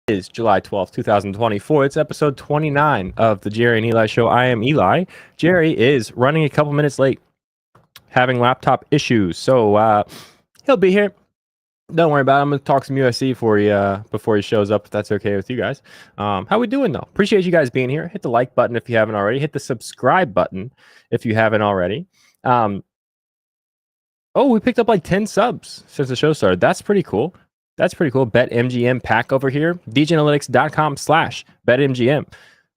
Is July 12th, 2024. It's episode 29 of the Jerry and Eli Show. I am Eli. Jerry is running a couple minutes late, having laptop issues. So he'll be here. Don't worry about it. I'm going to talk some USC for you before he shows up, if that's okay with you guys. How we doing, though? Appreciate you guys being here. Hit the like button if you haven't already. Hit the subscribe button if you haven't already. We picked up like 10 subs since the show started. That's pretty cool. BetMGM pack over here. DJanalytics.com/BetMGM.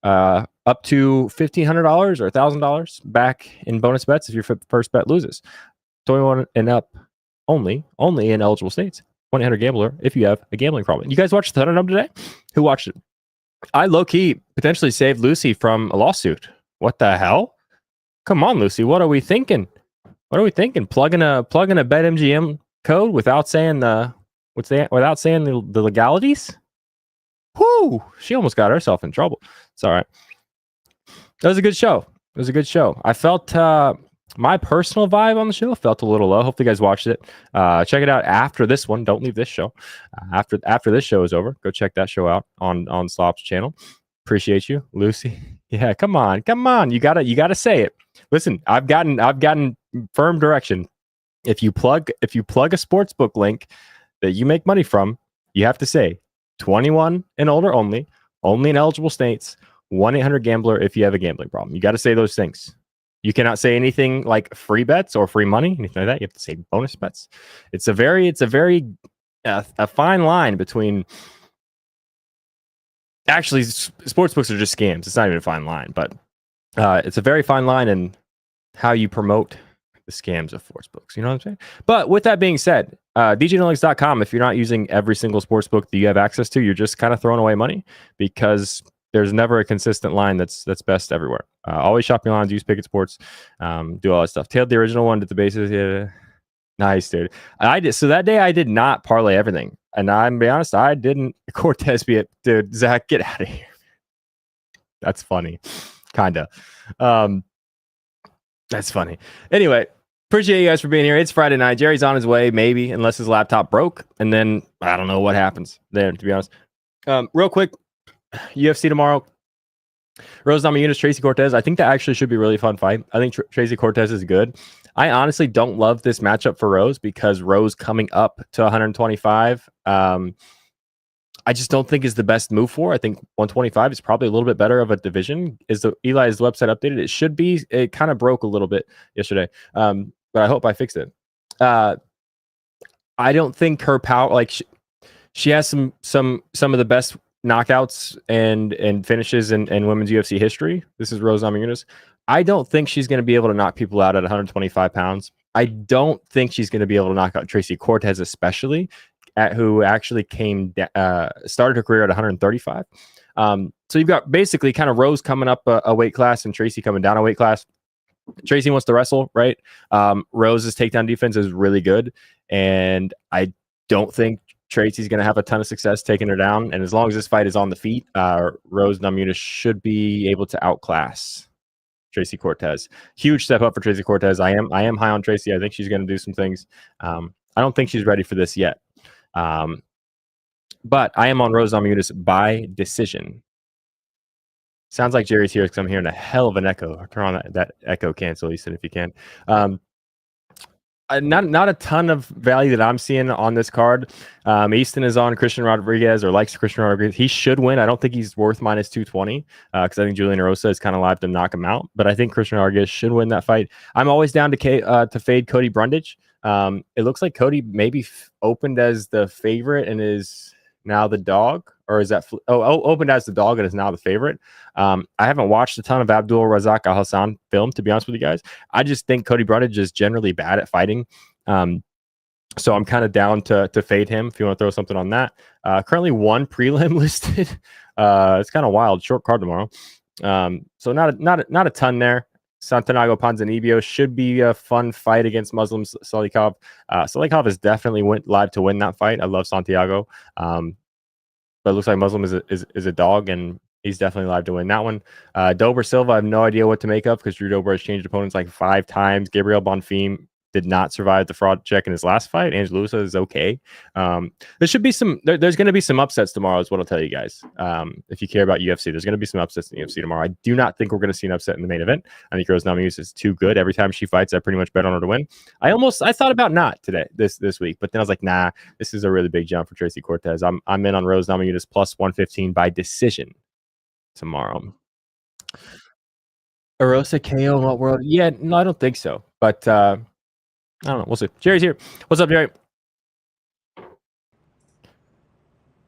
Up to $1,500 or $1,000 back in bonus bets if your first bet loses. 21 and up only in eligible states. 1-800-GAMBLER if you have a gambling problem. You guys watched the Thunderdome today? Who watched it? I low-key potentially saved Lucy from a lawsuit. What the hell? Come on, Lucy. What are we thinking? Plugging a BetMGM code without saying the legalities? Whoo! She almost got herself in trouble. It's all right. That was a good show. I felt my personal vibe on the show felt a little low. Hopefully you guys watched it. Check it out after this one. Don't leave this show. After this show is over, go check that show out on Slop's channel. Appreciate you, Lucy. Yeah, come on. You gotta say it. Listen, I've gotten firm direction. If you plug a sportsbook link that you make money from, you have to say 21 and older only in eligible states, 1-800-GAMBLER if you have a gambling problem. You got to say those things. You cannot say anything like free bets or free money, anything like that. You have to say bonus bets. It's a very fine line between. Actually, sportsbooks are just scams. It's not even a fine line, but it's a very fine line in how you promote the scams of sportsbooks. You know what I'm saying? But with that being said, DJanalytics.com, if you're not using every single sportsbook that you have access to, you're just kind of throwing away money because there's never a consistent line that's best everywhere. Always shop your lines, use Picket Sports, do all that stuff. Tailed the original one, did the bases. Yeah. Nice, dude. So that day I did not parlay everything. And I'm be honest, I didn't. Cortez be it. Dude, Zach, get out of here. That's funny. Kinda. That's funny. Anyway, appreciate you guys for being here. It's Friday night. Jerry's on his way, maybe, unless his laptop broke. And then I don't know what happens there, to be honest. Real quick, UFC tomorrow. Rose Namajunas, Tracy Cortez. I think that actually should be a really fun fight. I think Tracy Cortez is good. I honestly don't love this matchup for Rose because Rose coming up to 125, I just don't think is the best move for. I think 125 is probably a little bit better of a division. Is the Eli's website updated? It should be. It kind of broke a little bit yesterday, but I hope I fixed it. I don't think her power, like she has some of the best knockouts and finishes in women's UFC history. This is Rose Namajunas. I don't think she's going to be able to knock people out at 125 pounds. I don't think she's going to be able to knock out Tracy Cortez, especially who actually started her career at 135. So you've got basically kind of Rose coming up a weight class and Tracy coming down a weight class. Tracy wants to wrestle, right? Rose's takedown defense is really good, and I don't think Tracy's going to have a ton of success taking her down. And as long as this fight is on the feet, Rose Namajunas should be able to outclass Tracy Cortez. Huge step up for Tracy Cortez. I am high on Tracy. I think she's going to do some things. I don't think she's ready for this yet. But I am on Rose Namajunas by decision. Sounds like Jerry's here because I'm hearing a hell of an echo. Turn on that echo cancel, Easton, if you can. Not a ton of value that I'm seeing on this card. Easton is on Christian Rodriguez or likes Christian Rodriguez. He should win. I don't think he's worth minus 220 because I think Julian Erosa is kind of live to knock him out. But I think Christian Rodriguez should win that fight. I'm always down to fade Cody Brundage. It looks like Cody maybe opened as the favorite and is now the dog, or is that opened as the dog and is now the favorite. I haven't watched a ton of Abdul Razak Al Hassan film, to be honest with you guys. I just think Cody Brundage is generally bad at fighting. So I'm kind of down to fade him if you want to throw something on that. Currently one prelim listed. It's kind of wild. Short card tomorrow. So not a ton there. Santiago Ponzinibbio should be a fun fight against Muslim Salikov. Salikov is definitely went live to win that fight. I love Santiago. But it looks like Muslim is a dog, and he's definitely live to win that one. Dober Silva, I have no idea what to make of because Drew Dober has changed opponents like 5 times. Gabriel Bonfim did not survive the fraud check in his last fight. Angel Lewis is okay. There should be there's going to be some upsets tomorrow is what I'll tell you guys. If you care about UFC, there's going to be some upsets in the UFC tomorrow. I do not think we're going to see an upset in the main event. I think Rose Namajunas is too good. Every time she fights, I pretty much bet on her to win. I thought about not today, this week, but then I was like, nah, this is a really big jump for Tracy Cortez. I'm in on Rose Namajunas plus 115 by decision tomorrow. Erosa KO in what world? Yeah, no, I don't think so. But I don't know. We'll see. Jerry's here. What's up, Jerry?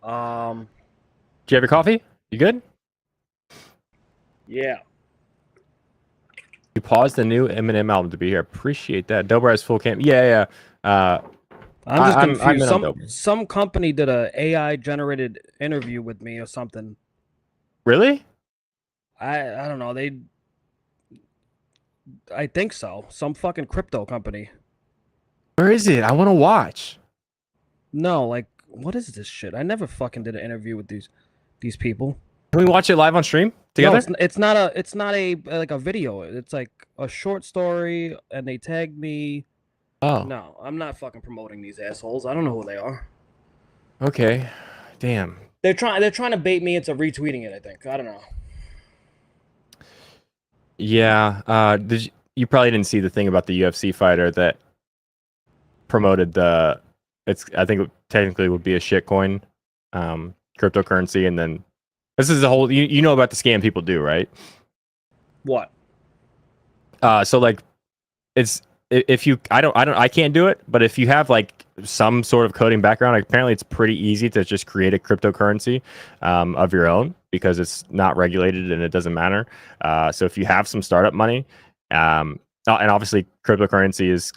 Do you have your coffee? You good? Yeah. You paused the new Eminem album to be here. Appreciate that. Dober has full camp. Yeah. I'm just confused. I'm some company did a AI generated interview with me or something. Really? I don't know. I think so. Some fucking crypto company. Where is it? I want to watch. No, like, what is this shit? I never fucking did an interview with these people. Can we watch it live on stream together? No, it's not a like a video. It's like a short story, and they tagged me. Oh. No, I'm not fucking promoting these assholes. I don't know who they are. Okay. Damn. They're trying to bait me into retweeting it, I think. I don't know. Yeah. You probably didn't see the thing about the UFC fighter that promoted I think it technically would be a shitcoin cryptocurrency, and then this is the whole you know about the scam people do, right? What? So like it's if you I can't do it, but if you have like some sort of coding background, apparently it's pretty easy to just create a cryptocurrency of your own because it's not regulated and it doesn't matter. So if you have some startup money, and obviously cryptocurrency is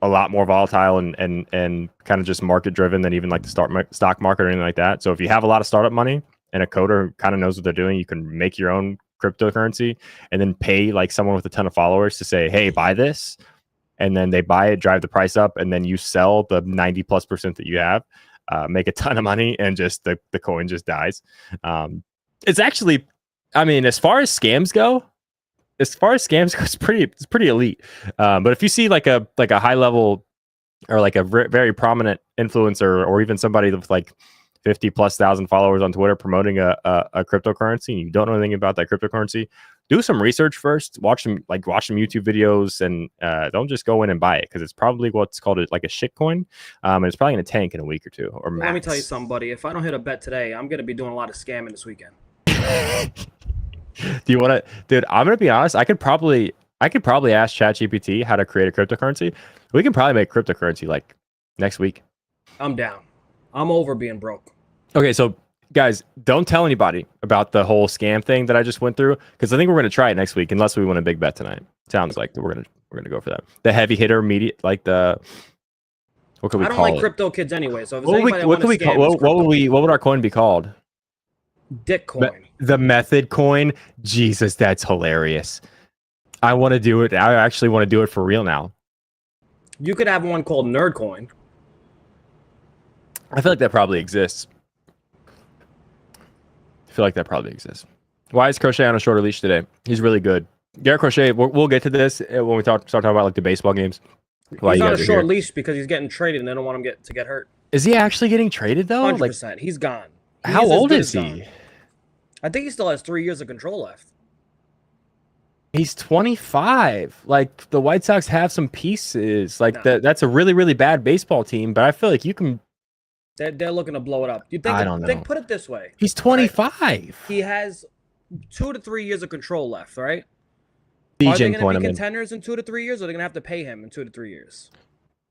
a lot more volatile and kind of just market driven than even like the stock market or anything like that. So if you have a lot of startup money and a coder who kind of knows what they're doing, you can make your own cryptocurrency and then pay like someone with a ton of followers to say, hey, buy this. And then they buy it, drive the price up, and then you sell the 90+% that you have, make a ton of money, and just the coin just dies. It's actually, I mean, as far as scams go, it's pretty elite. But if you see like a high level or like a very prominent influencer or even somebody with like 50,000+ followers on Twitter promoting a cryptocurrency and you don't know anything about that cryptocurrency, do some research first. Watch some YouTube videos and don't just go in and buy it because it's probably what's called like a shitcoin. And it's probably going to tank in a week or two or max. Let me tell you something, buddy. If I don't hit a bet today, I'm going to be doing a lot of scamming this weekend. Do you want to, dude? I'm gonna be honest. I could probably ask ChatGPT how to create a cryptocurrency. We can probably make cryptocurrency like next week. I'm down. I'm over being broke. Okay, so guys, don't tell anybody about the whole scam thing that I just went through because I think we're gonna try it next week unless we win a big bet tonight. Sounds like we're gonna go for that. The heavy hitter media, like the what could we call it? I don't like crypto kids anyway. So if what would our coin be called? Dick coin. The method coin. Jesus, that's hilarious. I want to do it. I actually want to do it for real now. You could have one called Nerd Coin. I feel like that probably exists. Why is Crochet on a shorter leash today? He's really good. Garrett Crochet, we'll get to this when we start talking about like the baseball games. He's on a short leash because he's getting traded and they don't want him to get hurt. Is he actually getting traded though? 100%. Like, he's gone. How old is he? I think he still has 3 years of control left. He's 25. Like the White Sox have some pieces. Like that's a really, really bad baseball team. But I feel like you can. They're looking to blow it up. You think? I don't know. Put it this way. He's 25. Right? He has 2 to 3 years of control left. Right? Are they going to be contenders in 2 to 3 years, or are they going to have to pay him in 2 to 3 years?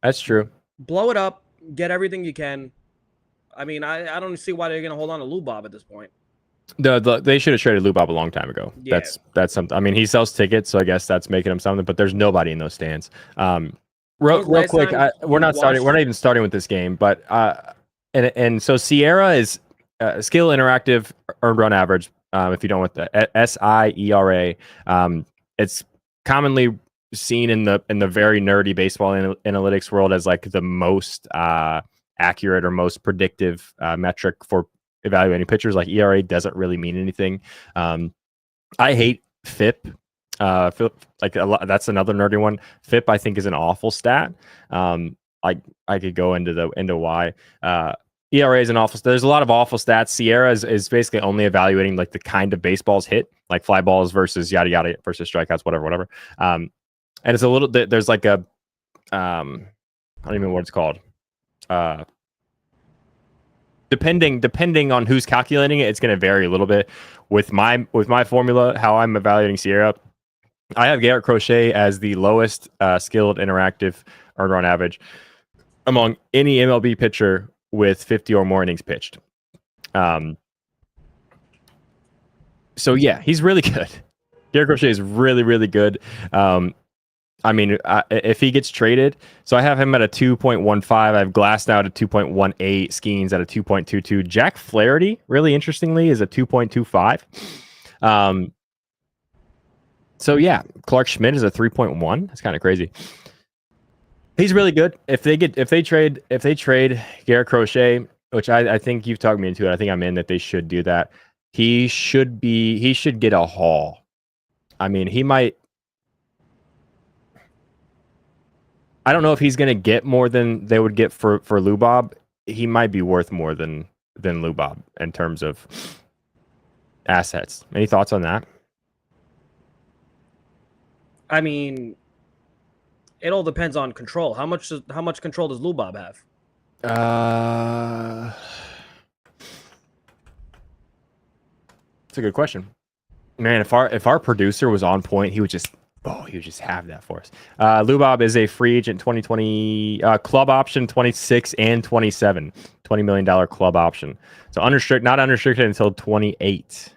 That's true. Blow it up. Get everything you can. I mean, I don't see why they're going to hold on to Lou Bob at this point. They should have traded Lou Bob a long time ago. Yeah. That's something. I mean, he sells tickets, so I guess that's making him something. But there's nobody in those stands. Real quick, we're not starting. We're not even starting with this game. But and so Sierra is skill interactive earned run average. If you don't with the SIERA, it's commonly seen in the very nerdy baseball analytics world as like the most accurate or most predictive metric for evaluating pitchers. Like ERA doesn't really mean anything. I hate FIP Like a lot, that's another nerdy one. FIP I think is an awful stat. I could go into why. ERA is an awful. There's a lot of awful stats. Sierra is basically only evaluating like the kind of baseballs hit, like fly balls versus yada yada versus strikeouts, whatever. And it's a little bit. There's like a I don't even know what it's called. Depending on who's calculating it, it's going to vary a little bit. With my formula, how I'm evaluating Sierra, I have Garrett Crochet as the lowest skilled interactive earned run average among any MLB pitcher with 50 or more innings pitched. So yeah, he's really good. Garrett Crochet is really, really good. I mean, if he gets traded, so I have him at a 2.15. I have Glass now at a 2.18. Skeens at a 2.22. Jack Flaherty, really interestingly, is a 2.25. So yeah, Clark Schmidt is a 3.1. That's kind of crazy. He's really good. If they trade Garrett Crochet, which I think you've talked me into it. I think I'm in that they should do that. He should get a haul. I mean, he might. I don't know if he's going to get more than they would get for Lubob. He might be worth more than Lubob in terms of assets. Any thoughts on that? I mean, it all depends on control. How much control does Lubob have? It's a good question. Man, if our producer was on point, he would just have that for us. Lubob is a free agent 2020 club option 26 and 27. $20 million club option. So not unrestricted until 28.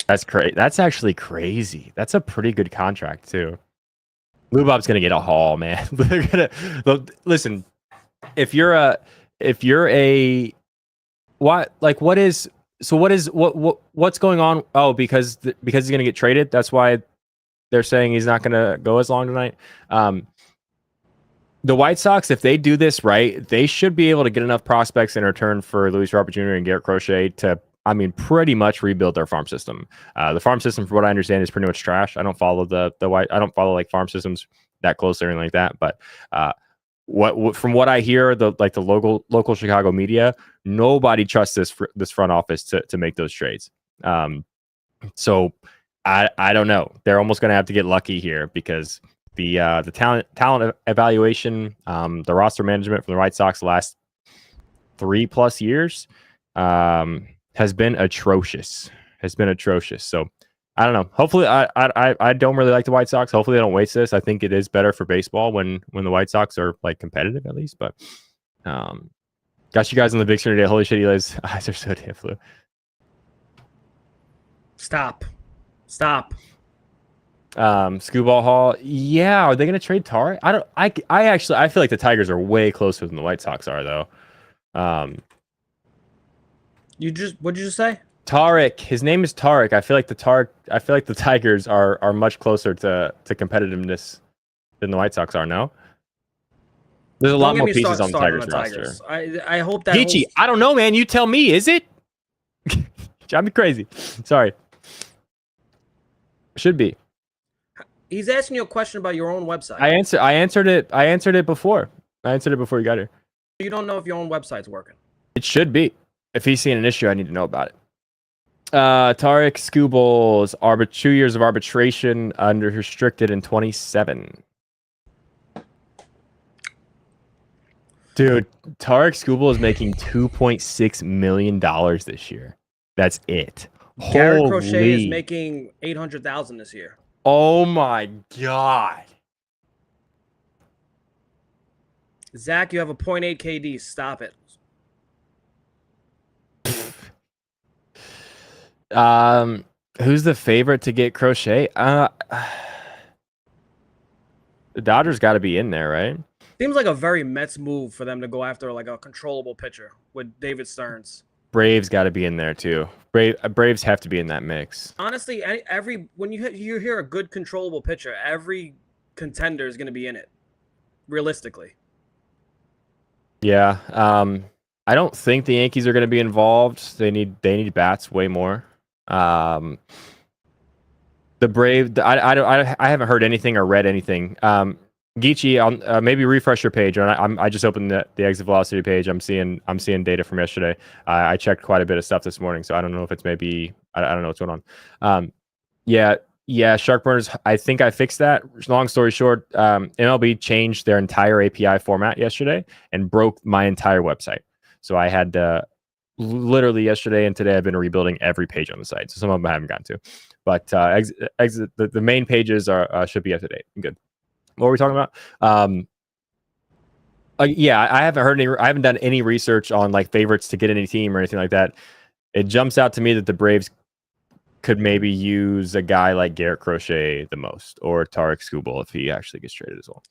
That's crazy. That's actually crazy. That's a pretty good contract too. Lubob's gonna get a haul, man. Listen. If you're a what's going on? Oh, because he's gonna get traded. That's why they're saying he's not gonna go as long tonight. The White Sox, if they do this right, they should be able to get enough prospects in return for Luis Robert Jr. and Garrett Crochet to, pretty much rebuild their farm system. The farm system, from what I understand, is pretty much trash. I don't follow I don't follow like farm systems that closely or anything like that. But from what I hear, the local Chicago media, nobody trusts this front office to make those trades. So I don't know. They're almost going to have to get lucky here because the talent evaluation, the roster management from the White Sox the last 3+ years has been atrocious. So I don't know. Hopefully, I don't really like the White Sox. Hopefully, they don't waste this. I think it is better for baseball when the White Sox are like competitive at least. But got you guys on the big screen today. Holy shit, Eli's eyes are so damn blue. Stop. Scooball Hall. Yeah, are they going to trade Tarek? I feel like the Tigers are way closer than the White Sox are though. What'd you just say? Tarek. His name is Tarek. I feel like the Tigers are much closer to competitiveness than the White Sox are. No, there's a lot more pieces on the Tigers roster. I hope that Peachy. I don't know, man. You tell me. Is it? Drive me crazy. Sorry. Should be. He's asking you a question about your own website. I answered it before. I answered it before you got here. You don't know if your own website's working. It should be. If he's seeing an issue, I need to know about it. Tarek Skubals, 2 years of arbitration, under restricted in 27. Dude, Tarek Skubal is making $2.6 million this year. That's it. Garrett Crochet is making $800,000 this year. Oh my god. Zach, you have a 0.8 KD. Stop it. Who's the favorite to get Crochet? The Dodgers got to be in there, right? Seems like a very Mets move for them to go after like a controllable pitcher with David Stearns. Braves got to be in there too. Braves have to be in that mix. Honestly, when you hear a good controllable pitcher, every contender is going to be in it. Realistically. Yeah. I don't think the Yankees are going to be involved. They need bats way more. The Brave. I haven't heard anything or read anything. Geechee, I'll maybe refresh your page. I just opened the exit velocity page. I'm seeing data from yesterday. I checked quite a bit of stuff this morning, so I don't know if it's maybe I don't know what's going on. Yeah, Shark Burners. I think I fixed that. Long story short, MLB changed their entire API format yesterday and broke my entire website. So I had literally yesterday and today I've been rebuilding every page on the site. So some of them I haven't gotten to, but the main pages are should be up to date. Good. What were we talking about? Yeah, I haven't done any research on like favorites to get any team or anything like that. It jumps out to me that the Braves could maybe use a guy like Garrett Crochet the most, or Tarek Skubal if he actually gets traded as well.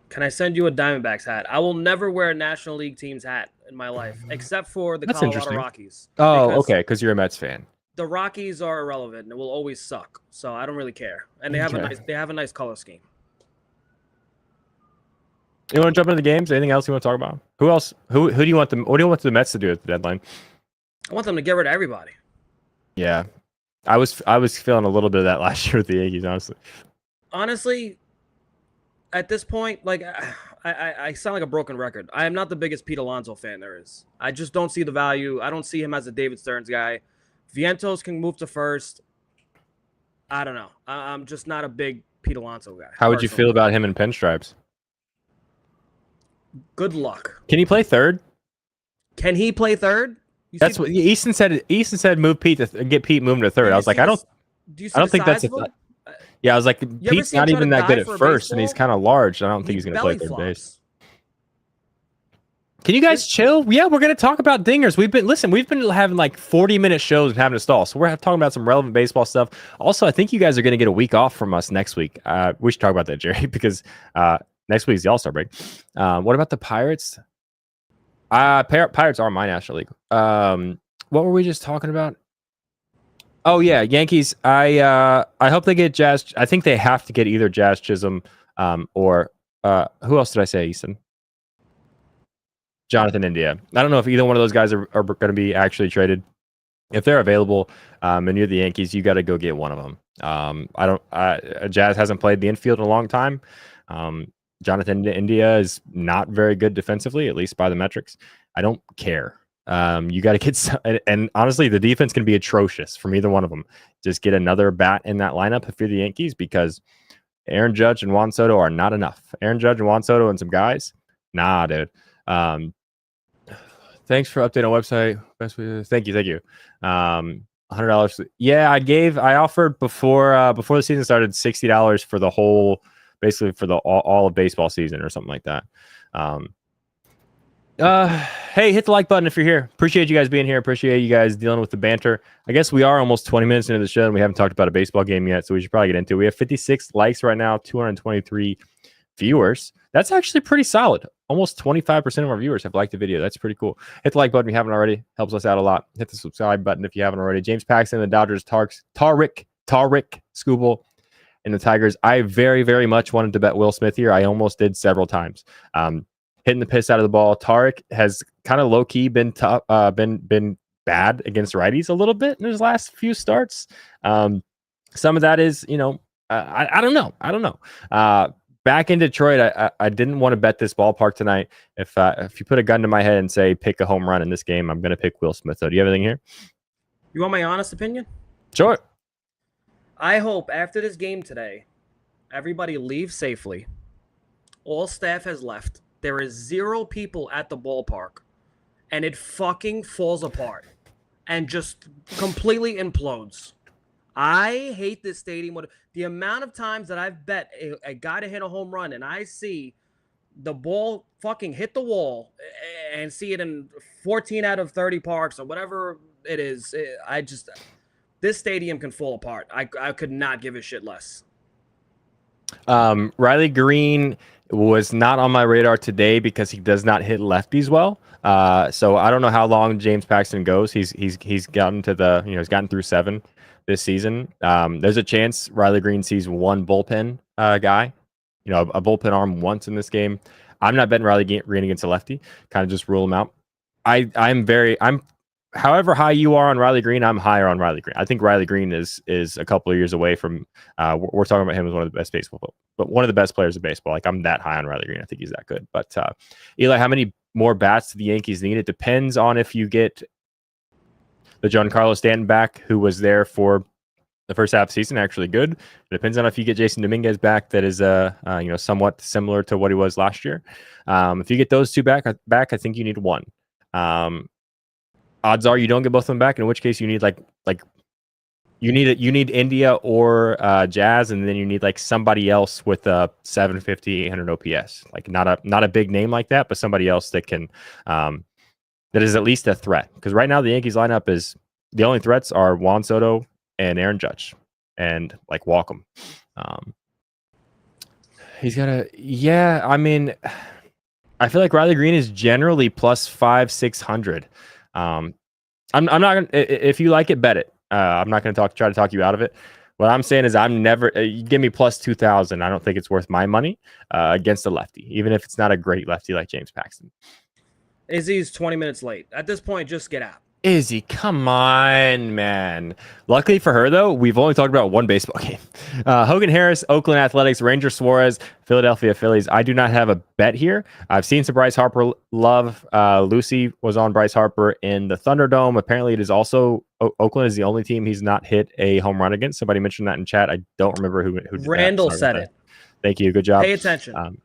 Can I send you a Diamondbacks hat? I will never wear a National League team's hat in my life, except for the Colorado Rockies. Oh, okay, because you're a Mets fan. The Rockies are irrelevant and will always suck, so I don't really care. And they have a nice color scheme. You want to jump into the games? Anything else you want to talk about? Who else? Who do you want them? What do you want the Mets to do at the deadline? I want them to get rid of everybody. Yeah, I was feeling a little bit of that last year with the Yankees, honestly. Honestly, at this point, like I sound like a broken record. I am not the biggest Pete Alonso fan there is. I just don't see the value. I don't see him as a David Stearns guy. Vientos can move to first. I don't know. I'm just not a big Pete Alonso guy. How would you feel about him in pinstripes? Good luck. Can he play third? Can he play third? That's what Easton said. Easton said move Pete to get Pete moving to third. I was like, I don't think that's yeah. I was like, Pete's not even that good at first, and he's kind of large. I don't think he's going to play third base. Can you guys chill? Yeah, we're going to talk about dingers. We've been having like 40-minute shows and having to stall. So we're talking about some relevant baseball stuff. Also, I think you guys are going to get a week off from us next week. We should talk about that, Jerry, because next week's the All-Star break. What about the Pirates? Pirates are my National League. What were we just talking about? Oh yeah, Yankees. I hope they get Jazz. I think they have to get either Jazz Chisholm or who else did I say, Easton? Jonathan India. I don't know if either one of those guys are going to be actually traded. If they're available and you're the Yankees, you got to go get one of them. Jazz hasn't played the infield in a long time. Jonathan India is not very good defensively, at least by the metrics. I don't care. You got to get some, and honestly, the defense can be atrocious from either one of them. Just get another bat in that lineup if you're the Yankees, because Aaron Judge and Juan Soto are not enough. Aaron Judge and Juan Soto and some guys, nah, dude. Thanks for updating our website. Thank you. $100. Yeah, I offered before the season started $60 for the whole, basically for the all of baseball season or something like that. Hey, hit the like button if you're here. Appreciate you guys being here. Appreciate you guys dealing with the banter. I guess we are almost 20 minutes into the show and we haven't talked about a baseball game yet, so we should probably get into it. We have 56 likes right now, 223 viewers. That's actually pretty solid. Almost 25% of our viewers have liked the video. That's pretty cool. Hit the like button if you haven't already. Helps us out a lot. Hit the subscribe button if you haven't already. James Paxton, the Dodgers, Tarek Skubal, and the Tigers. I very, very much wanted to bet Will Smith here. I almost did several times. Hitting the piss out of the ball. Tarek has kind of low key been tough, been bad against righties a little bit in his last few starts. Some of that is, I don't know. Back in Detroit, I didn't want to bet this ballpark tonight. If you put a gun to my head and say pick a home run in this game, I'm going to pick Will Smith. So do you have anything here? You want my honest opinion? Sure. I hope after this game today, everybody leaves safely. All staff has left. There is 0 people at the ballpark, and it fucking falls apart and just completely implodes. I hate this stadium. The amount of times that I've bet a guy to hit a home run and I see the ball fucking hit the wall and see it in 14 out of 30 parks or whatever it is. This stadium can fall apart. I could not give a shit less. Riley Green was not on my radar today because he does not hit lefties well. So I don't know how long James Paxton goes. He's gotten to he's gotten through 7 this season. There's a chance Riley Green sees one bullpen guy, a bullpen arm once in this game. I'm not betting Riley Green against a lefty. Kind of just rule him out. I'm however high you are on Riley Green, I'm higher on Riley Green. I think Riley Green is a couple of years away from. We're talking about him as one of the best baseball, but one of the best players of baseball. Like I'm that high on Riley Green. I think he's that good. But Eli, how many more bats do the Yankees need? It depends on if you get the Giancarlo Stanton back, who was there for the first half of the season, actually good. It depends on if you get Jason Dominguez back, that is somewhat similar to what he was last year. If you get those two back, I think you need one. Odds are you don't get both of them back, in which case you need like you need India or Jazz, and then you need like somebody else with a 750, 800 OPS. Like not a big name like that, but somebody else that can that is at least a threat. Because right now the Yankees lineup is the only threats are Juan Soto and Aaron Judge, and like walk him. He's got a I mean, I feel like Riley Green is generally plus 500-600. I'm not gonna. If you like it, bet it. I'm not gonna try to talk you out of it. What I'm saying is, I'm never. You give me plus 2,000. I don't think it's worth my money against a lefty, even if it's not a great lefty like James Paxton. Izzy's 20 minutes late. At this point, just get out. Izzy, come on, man. Luckily for her, though, we've only talked about one baseball game. Hogan Harris, Oakland Athletics, Ranger Suarez, Philadelphia Phillies. I do not have a bet here. I've seen some Bryce Harper love. Lucy was on Bryce Harper in the Thunderdome. Apparently, it is also Oakland is the only team he's not hit a home run against. Somebody mentioned that in chat. I don't remember who did Randall that. said it. Thank you. Good job. Pay attention.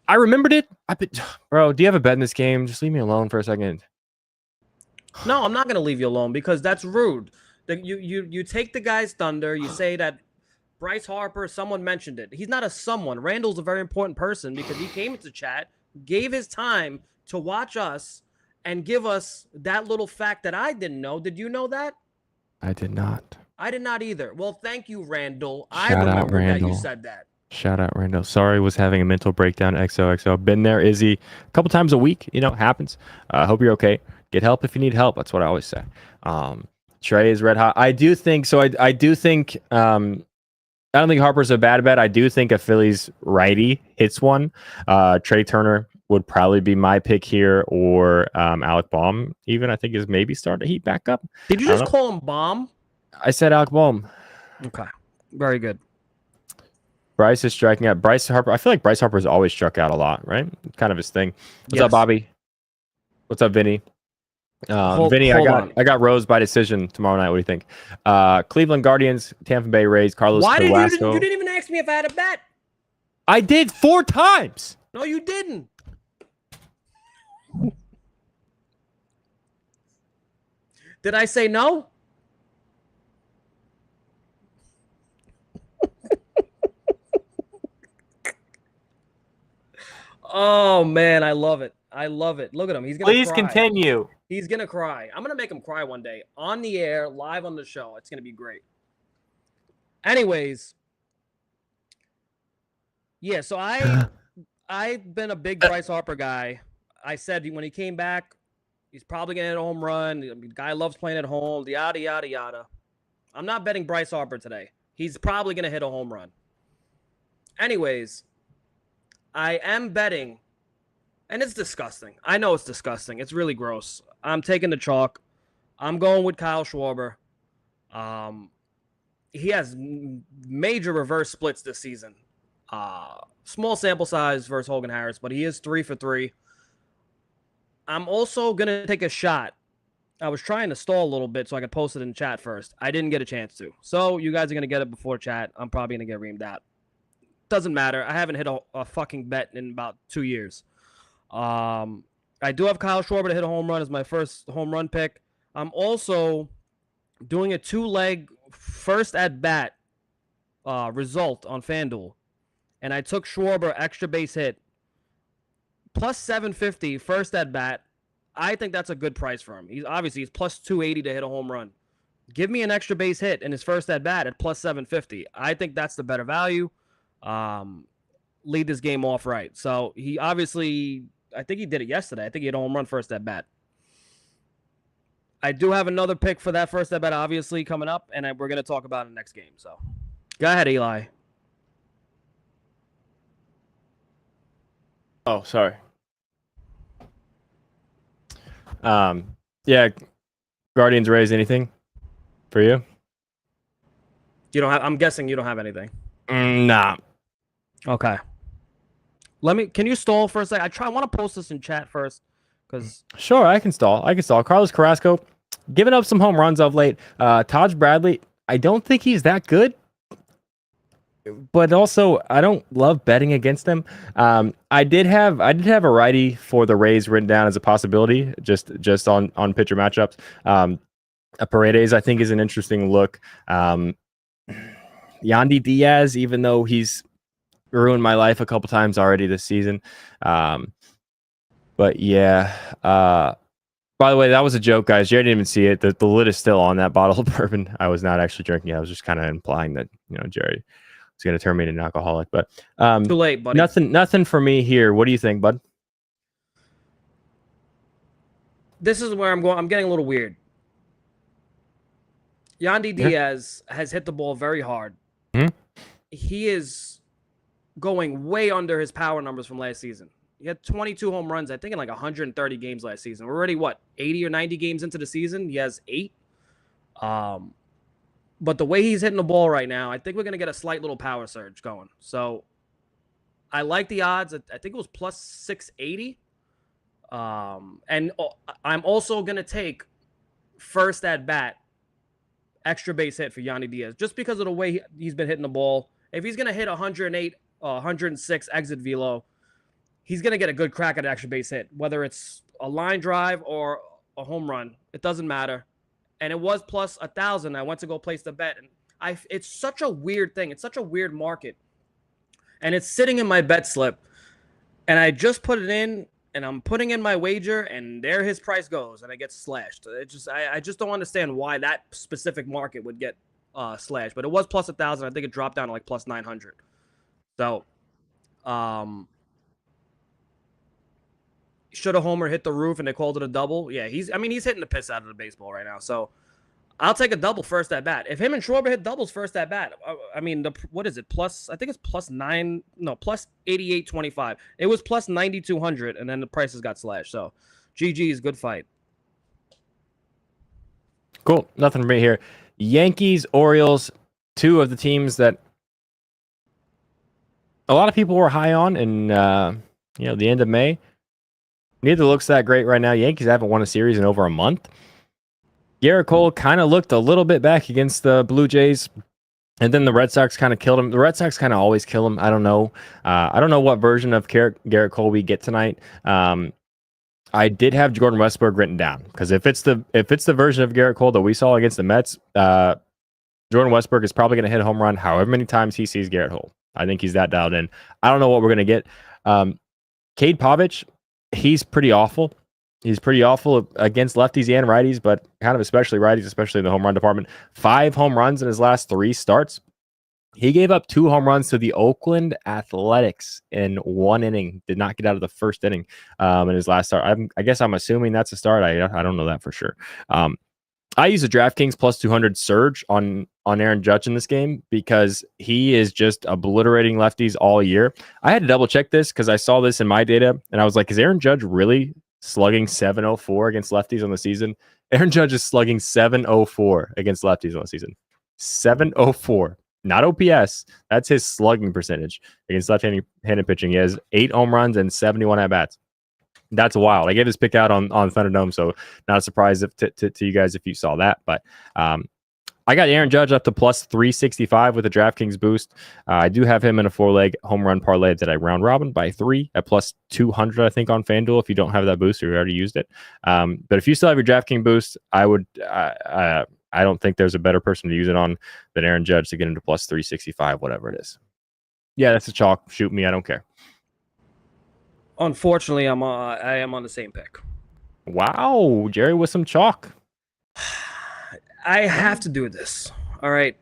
I remembered it. Bro, do you have a bet in this game? Just leave me alone for a second. No, I'm not going to leave you alone because that's rude. You take the guy's thunder. You say that Bryce Harper, someone mentioned it. He's not a someone. Randall's a very important person because he came into chat, gave his time to watch us, and give us that little fact that I didn't know. Did you know that? I did not. I did not either. Well, thank you, Randall. Shout I remember out, that you said that. Shout out, Randall. Sorry, was having a mental breakdown. XOXO. Been there, Izzy. A couple times a week. Happens. Hope you're okay. Get help if you need help. That's what I always say. Trey is red hot. I do think so. I do think. I don't think Harper's a bad bet. I do think a Phillies righty hits one. Trey Turner would probably be my pick here, or Alec Baum. Even I think is maybe start to heat back up. Did you just call him Baum? I said Alec Baum. Okay, very good. Bryce is striking out. Bryce Harper. I feel like Bryce Harper's always struck out a lot, right? It's kind of his thing. What's up, Bobby? What's up, Vinny? Vinny, I got Rose by decision tomorrow night. What do you think? Cleveland Guardians, Tampa Bay Rays, Carlos Carrasco. You didn't even ask me if I had a bet. I did 4 times. No, you didn't. Did I say no? Oh man, I love it. I love it. Look at him. He's gonna Please cry. Continue. He's gonna cry. I'm gonna make him cry one day on the air, live on the show. It's gonna be great. Anyways, yeah. So I've been a big Bryce Harper guy. I said when he came back, he's probably gonna hit a home run. The guy loves playing at home. Yada yada yada. I'm not betting Bryce Harper today. He's probably gonna hit a home run. Anyways, I am betting. And it's disgusting. I know it's disgusting. It's really gross. I'm taking the chalk. I'm going with Kyle Schwarber. He has major reverse splits this season. Small sample size versus Hogan Harris, but he is 3 for 3. I'm also going to take a shot. I was trying to stall a little bit so I could post it in chat first. I didn't get a chance to. So you guys are going to get it before chat. I'm probably going to get reamed out. Doesn't matter. I haven't hit a fucking bet in about 2 years. I do have Kyle Schwarber to hit a home run as my first home run pick. I'm also doing a 2-leg first at bat result on FanDuel, and I took Schwarber extra base hit plus 750 first at bat. I think that's a good price for him. He's plus 280 to hit a home run. Give me an extra base hit in his first at bat at plus 750. I think that's the better value. Lead this game off right. So he obviously, I think he did it yesterday. I think he had a home run first at bat. I do have another pick for that first at bat, obviously, coming up, and we're going to talk about it in the next game. So go ahead, Eli. Oh, sorry. Yeah, Guardians, Rays, anything for you? You don't have. I'm guessing you don't have anything. Nah. Okay. Can you stall for a sec? I want to post this in chat first, because Sure, I can stall. Carlos Carrasco, giving up some home runs of late. Taj Bradley, I don't think he's that good, but also I don't love betting against him. I did have a righty for the Rays written down as a possibility, just on pitcher matchups. Paredes, I think, is an interesting look. Yandy Diaz, even though he's ruined my life a couple times already this season. But yeah. By the way, that was a joke, guys. Jerry didn't even see it. The lid is still on that bottle of bourbon. I was not actually drinking it. I was just kind of implying that, Jerry was going to turn me into an alcoholic. But too late, buddy. Nothing for me here. What do you think, bud? This is where I'm going. I'm getting a little weird. Yandy Diaz has hit the ball very hard. Mm-hmm. He is going way under his power numbers from last season. He had 22 home runs, I think, in like 130 games last season. We're already, 80 or 90 games into the season? He has 8. But the way he's hitting the ball right now, I think we're going to get a slight little power surge going. So I like the odds. I think it was plus 680. And I'm also going to take first at bat, extra base hit for Yandy Diaz, just because of the way he's been hitting the ball. If he's going to hit 108, 106 exit velo, he's going to get a good crack at an extra base hit, whether it's a line drive or a home run. It doesn't matter. And it was plus 1,000. I went to go place the bet. And it's such a weird thing. It's such a weird market. And it's sitting in my bet slip. And I just put it in, and I'm putting in my wager, and there his price goes, and it gets slashed. I just don't understand why that specific market would get slashed. But it was plus 1,000. I think it dropped down to like plus 900. So, should a homer hit the roof and they called it a double? Yeah, he's hitting the piss out of the baseball right now. So I'll take a double first at bat. If him and Schwarber hit doubles first at bat, what is it? Plus, I think it's plus 88.25. It was plus 9,200, and then the prices got slashed. So GG's, good fight. Cool. Nothing for me here. Yankees, Orioles, two of the teams that a lot of people were high on in the end of May. Neither looks that great right now. Yankees haven't won a series in over a month. Garrett Cole kind of looked a little bit back against the Blue Jays, and then the Red Sox kind of killed him. The Red Sox kind of always kill him. I don't know. I don't know what version of Garrett Cole we get tonight. I did have Jordan Westburg written down, because if it's the version of Garrett Cole that we saw against the Mets, Jordan Westburg is probably going to hit a home run however many times he sees Garrett Cole. I think he's that dialed in. I don't know what we're going to get. Cade Povich, he's pretty awful. He's pretty awful against lefties and righties, but kind of especially righties, especially in the home run department. 5 home runs in his last 3 starts. He gave up 2 home runs to the Oakland Athletics in 1 inning. Did not get out of the first inning in his last start. I guess I'm assuming that's a start. I don't know that for sure. I use a DraftKings plus 200 surge on Aaron Judge in this game because he is just obliterating lefties all year. I had to double check this because I saw this in my data, and I was like, is Aaron Judge really slugging 704 against lefties on the season? Aaron Judge is slugging 704 against lefties on the season. 704. Not OPS. That's his slugging percentage against left-handed pitching. He has 8 home runs and 71 at-bats. That's wild. I gave this pick out on Thunderdome, so not a surprise to you guys if you saw that. But I got Aaron Judge up to plus 365 with a DraftKings boost. I do have him in a 4-leg home run parlay that I round robin by 3 at plus 200, I think, on FanDuel. If you don't have that boost or you already used it, but if you still have your DraftKings boost, I would. I don't think there's a better person to use it on than Aaron Judge to get into plus 365, whatever it is. Yeah, that's a chalk. Shoot me. I don't care. Unfortunately, I am on the same pick. Wow, Jerry with some chalk. I have to do this. All right.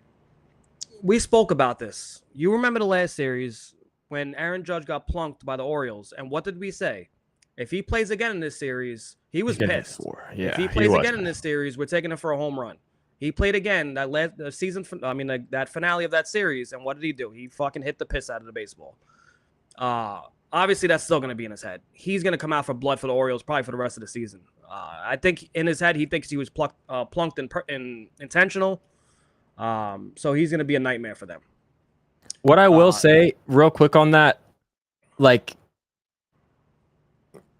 We spoke about this. You remember the last series when Aaron Judge got plunked by the Orioles, and what did we say? If he plays again in this series, he was pissed. Yeah, if he plays again in this series, we're taking him for a home run. He played again that finale of that series, and what did he do? He fucking hit the piss out of the baseball. Obviously, that's still going to be in his head. He's going to come out for blood for the Orioles probably for the rest of the season. I think in his head he thinks he was plunked in intentional. So he's going to be a nightmare for them. What I will say, real quick on that, like,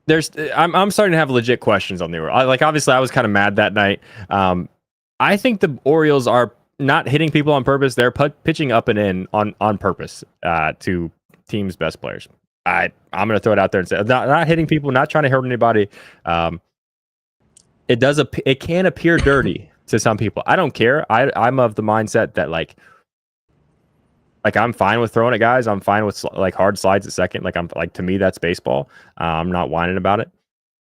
I'm starting to have legit questions on the Orioles. Like, obviously, I was kind of mad that night. I think the Orioles are not hitting people on purpose. They're pitching up and in on purpose to teams' best players. I'm going to throw it out there and say, not hitting people, not trying to hurt anybody. It can appear dirty to some people. I don't care. I'm of the mindset that like I'm fine with throwing at guys. I'm fine with like hard slides at second. To me, that's baseball. I'm not whining about it.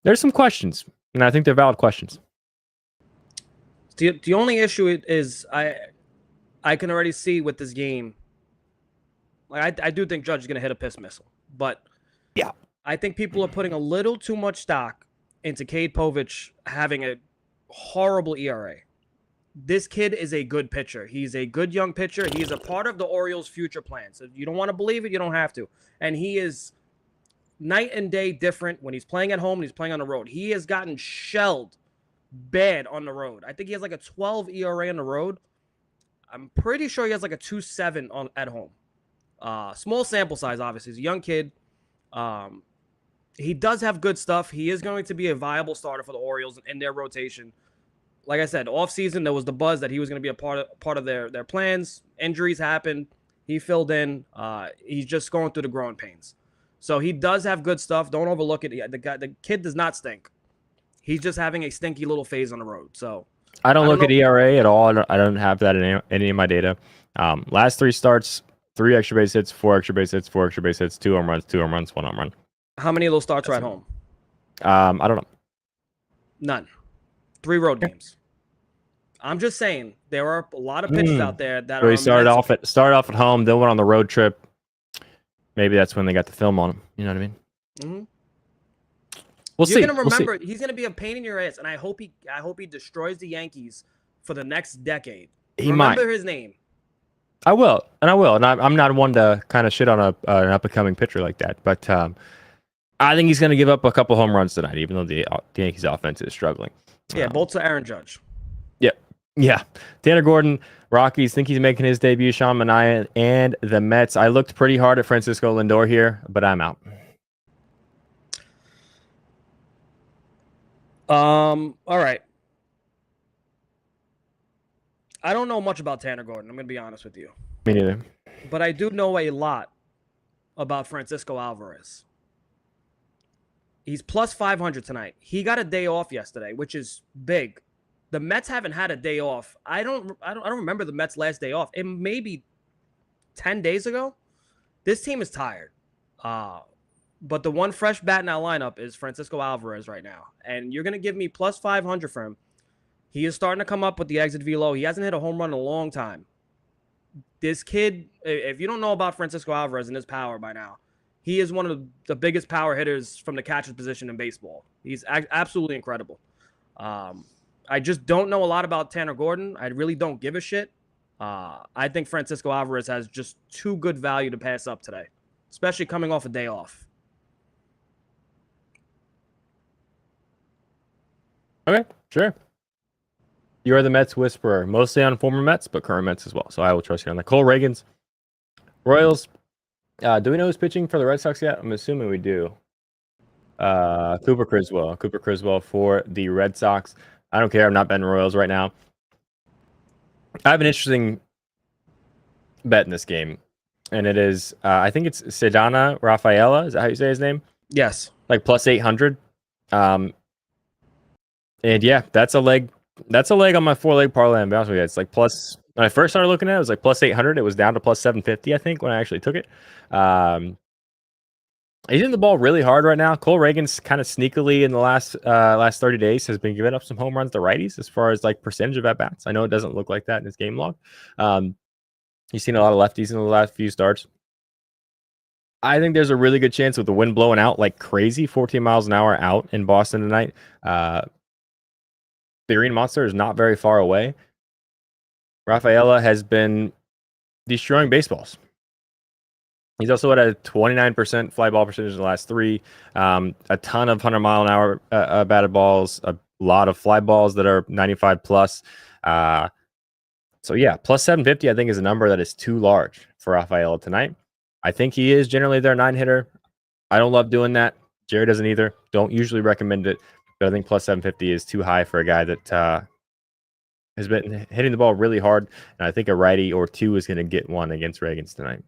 There's some questions, and I think they're valid questions. The only issue is I can already see with this game. Like I do think Judge is going to hit a piss missile, but yeah, I think people are putting a little too much stock into Cade Povich having a horrible ERA. This kid is a good pitcher. He's a good young pitcher. He's a part of the Orioles' future plans. If you don't want to believe it, you don't have to. And he is night and day different when he's playing at home and he's playing on the road. He has gotten shelled bad on the road. I think he has like a 12 ERA on the road. I'm pretty sure he has like a 2.7 at home. Small sample size, obviously. He's a young kid. He does have good stuff. He is going to be a viable starter for the Orioles in their rotation. Like I said, offseason, there was the buzz that he was going to be a part of their plans. Injuries happened. He filled in. He's just going through the growing pains. So he does have good stuff. Don't overlook it. The kid does not stink. He's just having a stinky little phase on the road. So I don't look at ERA at all. I don't have that in any of my data. Last 3 starts, 3 extra base hits, 4 extra base hits, 4 extra base hits, 2 home runs, 2 home runs, 1 home run. How many of those starts are at home? I don't know. None. 3 road games. I'm just saying there are a lot of pitchers out there that are. He started off at home, then went on the road trip. Maybe that's when they got the film on him. You know what I mean? Mm-hmm. We'll see. You're gonna remember he's gonna be a pain in your ass, and I hope he destroys the Yankees for the next decade. Remember his name. I will, and I'm not one to kind of shit on an up and coming pitcher like that, but I think he's going to give up a couple home runs tonight, even though the Yankees offense is struggling. Yeah, both to Aaron Judge. Yeah. Tanner Gordon, Rockies, think he's making his debut. Sean Manaea and the Mets. I looked pretty hard at Francisco Lindor here, but I'm out. All right. I don't know much about Tanner Gordon. I'm going to be honest with you. Me neither. But I do know a lot about Francisco Alvarez. He's plus 500 tonight. He got a day off yesterday, which is big. The Mets haven't had a day off. I don't remember the Mets' last day off. It may be 10 days ago. This team is tired. But the one fresh bat in our lineup is Francisco Alvarez right now. And you're going to give me plus 500 for him. He is starting to come up with the exit velo. He hasn't hit a home run in a long time. This kid, if you don't know about Francisco Alvarez and his power by now, he is one of the biggest power hitters from the catcher's position in baseball. He's absolutely incredible. I just don't know a lot about Tanner Gordon. I really don't give a shit. I think Francisco Alvarez has just too good value to pass up today, especially coming off a day off. Okay, sure. You are the Mets whisperer, mostly on former Mets, but current Mets as well. So I will trust you on that. Cole Reagans, Royals. Do we know who's pitching for the Red Sox yet? I'm assuming we do. Cooper Criswell for the Red Sox. I don't care. I'm not betting Royals right now. I have an interesting bet in this game, and it is I think it's Sedana Rafaela. Is that how you say his name? Yes. Like plus 800. And yeah, that's a leg. That's a leg on my 4-leg parlay. I'm honest with you. It's like plus. When I first started looking at it, it was like plus 800. It was down to plus 750, I think, when I actually took it. He's hitting the ball really hard right now. Cole Reagans kind of sneakily in the last 30 days has been giving up some home runs to righties as far as like percentage of at bats. I know it doesn't look like that in his game log. He's seen a lot of lefties in the last few starts. I think there's a really good chance with the wind blowing out like crazy, 14 miles an hour out in Boston tonight. The Green Monster is not very far away. Rafaela has been destroying baseballs. He's also at a 29% fly ball percentage in the last 3. A ton of 100-mile-an-hour batted balls, a lot of fly balls that are 95 plus. So yeah, plus 750 I think is a number that is too large for Rafaela tonight. I think he is generally their 9-hitter. I don't love doing that. Jerry doesn't either. Don't usually recommend it, but I think plus 750 is too high for a guy that has been hitting the ball really hard, and I think a righty or two is going to get one against Reagans tonight.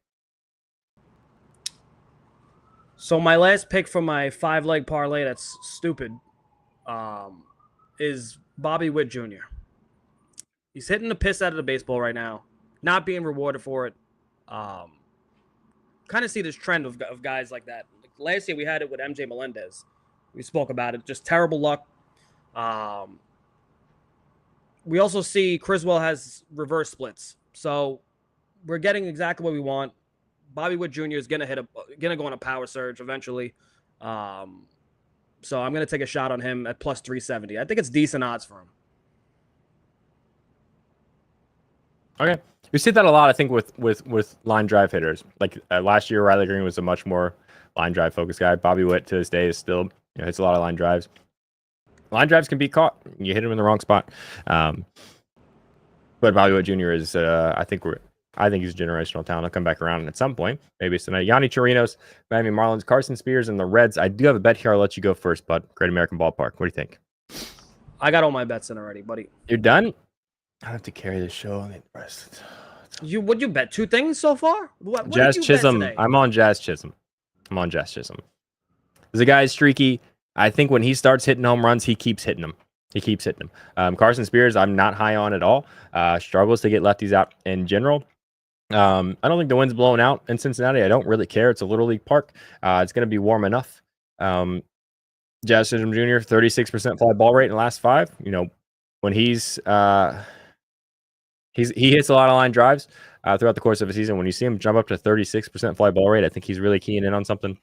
So my last pick for my 5-leg parlay that's stupid is Bobby Witt Jr. He's hitting the piss out of the baseball right now, not being rewarded for it. Kind of see this trend of guys like that. Like last year we had it with MJ Melendez. We spoke about it. Just terrible luck. We also see Criswell has reverse splits. So we're getting exactly what we want. Bobby Witt Jr. is gonna go on a power surge eventually. So I'm gonna take a shot on him at plus 370. I think it's decent odds for him. Okay, we see that a lot. I think with line drive hitters. Like last year, Riley Green was a much more line drive focused guy. Bobby Witt to this day is still hits a lot of line drives. Line drives can be caught. You hit him in the wrong spot. But Bobby Witt Jr. is I think he's a generational talent. He'll come back around at some point. Maybe it's tonight. Yanni Chirinos, Miami Marlins, Carson Spears, and the Reds. I do have a bet here. I'll let you go first, bud. Great American Ballpark. What do you think? I got all my bets in already, buddy. You're done? I have to carry this show on the rest. Would you bet 2 things so far? What Jazz did you Chisholm. bet today? I'm on Jazz Chisholm. The guy is streaky. I think when he starts hitting home runs, he keeps hitting them. Carson Spears, I'm not high on at all. Struggles to get lefties out in general. I don't think the wind's blowing out in Cincinnati. I don't really care. It's a Little League park. It's going to be warm enough. Jazz Chisholm Jr., 36% fly ball rate in the last 5. When he hits a lot of line drives throughout the course of a season. When you see him jump up to 36% fly ball rate, I think he's really keying in on something.